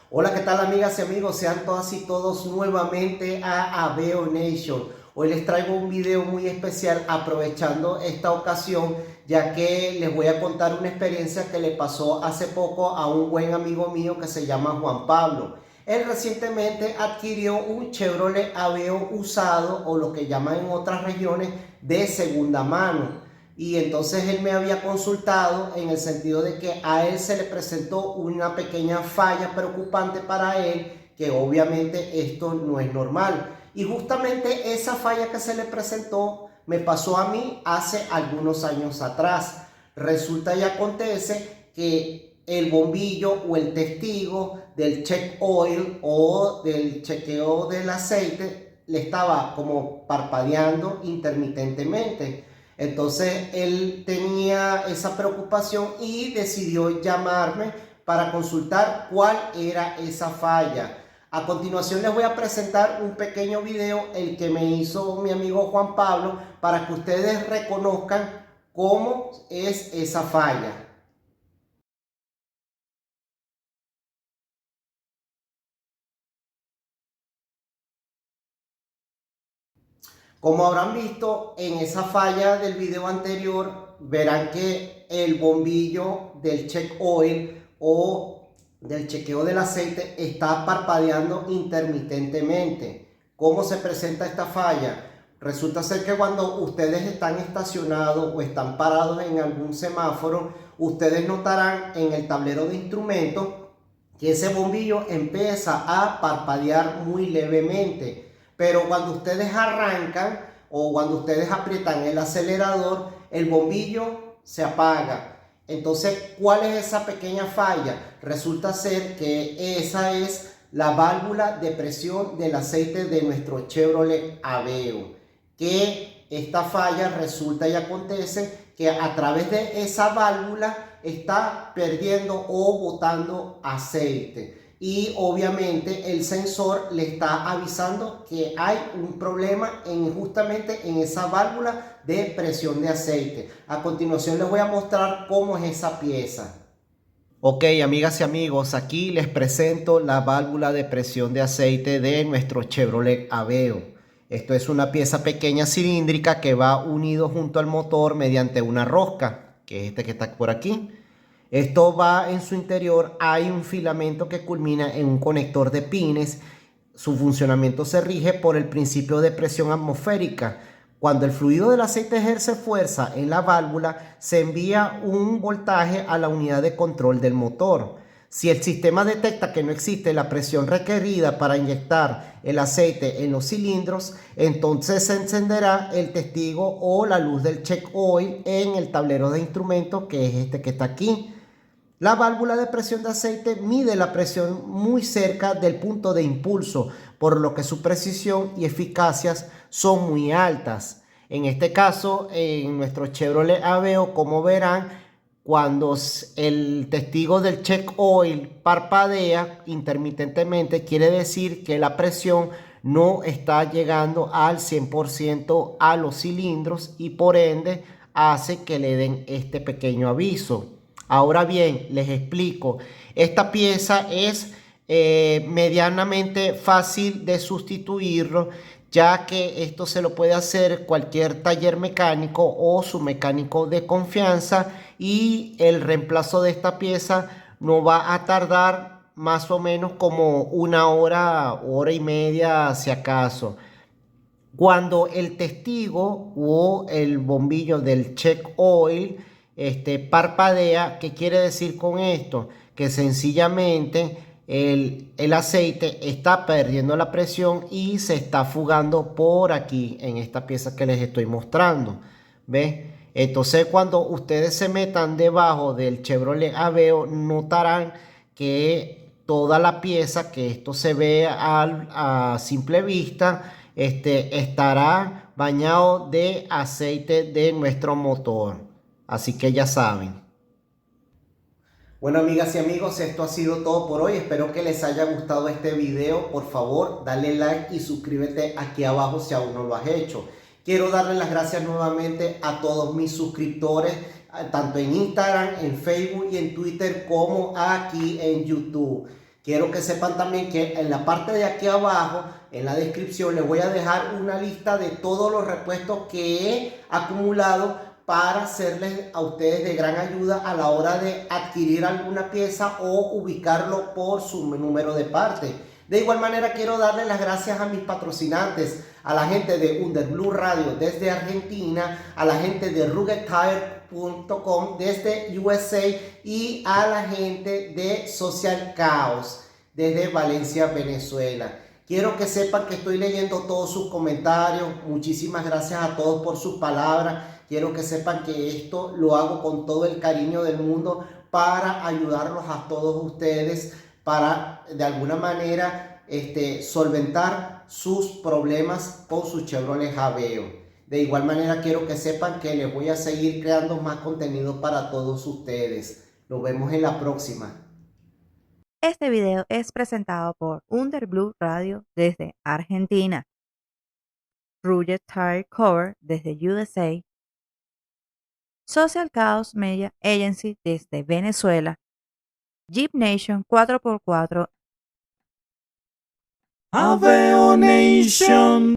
Hola, ¿qué tal amigas y amigos? Sean todas y todos nuevamente a Aveo Nation. Hoy les traigo un video muy especial aprovechando esta ocasión, ya que les voy a contar una experiencia que le pasó hace poco a un buen amigo mío que se llama Juan Pablo. Él recientemente adquirió un Chevrolet Aveo usado, o lo que llaman en otras regiones de segunda mano. Y entonces él me había consultado en el sentido de que a él se le presentó una pequeña falla preocupante para él, que obviamente esto no es normal. Y justamente esa falla que se le presentó me pasó a mí hace algunos años atrás. Resulta y acontece que el bombillo o el testigo del check oil o del chequeo del aceite le estaba como parpadeando intermitentemente. Entonces él tenía esa preocupación y decidió llamarme para consultar cuál era esa falla. A continuación les voy a presentar un pequeño video, el que me hizo mi amigo Juan Pablo, para que ustedes reconozcan cómo es esa falla. Como habrán visto en esa falla del video anterior, verán que el bombillo del check oil o del chequeo del aceite está parpadeando intermitentemente. ¿Cómo se presenta esta falla? Resulta ser que cuando ustedes están estacionados o están parados en algún semáforo, ustedes notarán en el tablero de instrumentos que ese bombillo empieza a parpadear muy levemente. Pero cuando ustedes arrancan o cuando ustedes aprietan el acelerador, el bombillo se apaga. Entonces, ¿cuál es esa pequeña falla? Resulta ser que esa es la válvula de presión del aceite de nuestro Chevrolet Aveo. Que esta falla resulta y acontece que a través de esa válvula está perdiendo o botando aceite, y obviamente el sensor le está avisando que hay un problema justamente en esa válvula de presión de aceite. A continuación les voy a mostrar cómo es esa pieza. Ok, amigas y amigos, aquí les presento la válvula de presión de aceite de nuestro Chevrolet Aveo. Esto es una pieza pequeña cilíndrica que va unido junto al motor mediante una rosca, que es este que está por aquí. Esto va en su interior, hay un filamento que culmina en un conector de pines. Su funcionamiento se rige por el principio de presión atmosférica. Cuando el fluido del aceite ejerce fuerza en la válvula, se envía un voltaje a la unidad de control del motor. Si el sistema detecta que no existe la presión requerida para inyectar el aceite en los cilindros, entonces se encenderá el testigo o la luz del check oil en el tablero de instrumentos, que es este que está aquí. La válvula de presión de aceite mide la presión muy cerca del punto de impulso, por lo que su precisión y eficacia son muy altas. En este caso, en nuestro Chevrolet Aveo, como verán, cuando el testigo del check oil parpadea intermitentemente, quiere decir que la presión no está llegando al 100% a los cilindros, y por ende hace que le den este pequeño aviso. Ahora bien, les explico. Esta pieza es medianamente fácil de sustituirlo, ya que esto se lo puede hacer cualquier taller mecánico o su mecánico de confianza, y el reemplazo de esta pieza no va a tardar más o menos como una hora, hora y media si acaso. Cuando el testigo o el bombillo del check oil parpadea, ¿qué quiere decir con esto? Que sencillamente el aceite está perdiendo la presión y se está fugando por aquí en esta pieza que les estoy mostrando. ¿Ves? Entonces, cuando ustedes se metan debajo del Chevrolet Aveo, notarán que toda la pieza, que esto se ve a simple vista, estará bañado de aceite de nuestro motor. Así que ya saben. Bueno, amigas y amigos, esto ha sido todo por hoy. Espero que les haya gustado este video. Por favor, dale like y suscríbete aquí abajo si aún no lo has hecho. Quiero darle las gracias nuevamente a todos mis suscriptores, tanto en Instagram, en Facebook y en Twitter, como aquí en YouTube. Quiero que sepan también que en la parte de aquí abajo, en la descripción, les voy a dejar una lista de todos los repuestos que he acumulado para serles a ustedes de gran ayuda a la hora de adquirir alguna pieza o ubicarlo por su número de parte. De igual manera quiero darle las gracias a mis patrocinantes, a la gente de Underblue Radio desde Argentina, a la gente de ruggedtire.com desde USA y a la gente de Social Chaos desde Valencia, Venezuela. Quiero que sepan que estoy leyendo todos sus comentarios. Muchísimas gracias a todos por sus palabras. Quiero que sepan que esto lo hago con todo el cariño del mundo para ayudarlos a todos ustedes, para de alguna manera solventar sus problemas con su Chevrolet Aveo. De igual manera quiero que sepan que les voy a seguir creando más contenido para todos ustedes. Nos vemos en la próxima. Este video es presentado por Underblue Radio desde Argentina, Rugged Tire Cover desde USA, Social Chaos Media Agency desde Venezuela, Jeep Nation 4x4, Aveo Nation.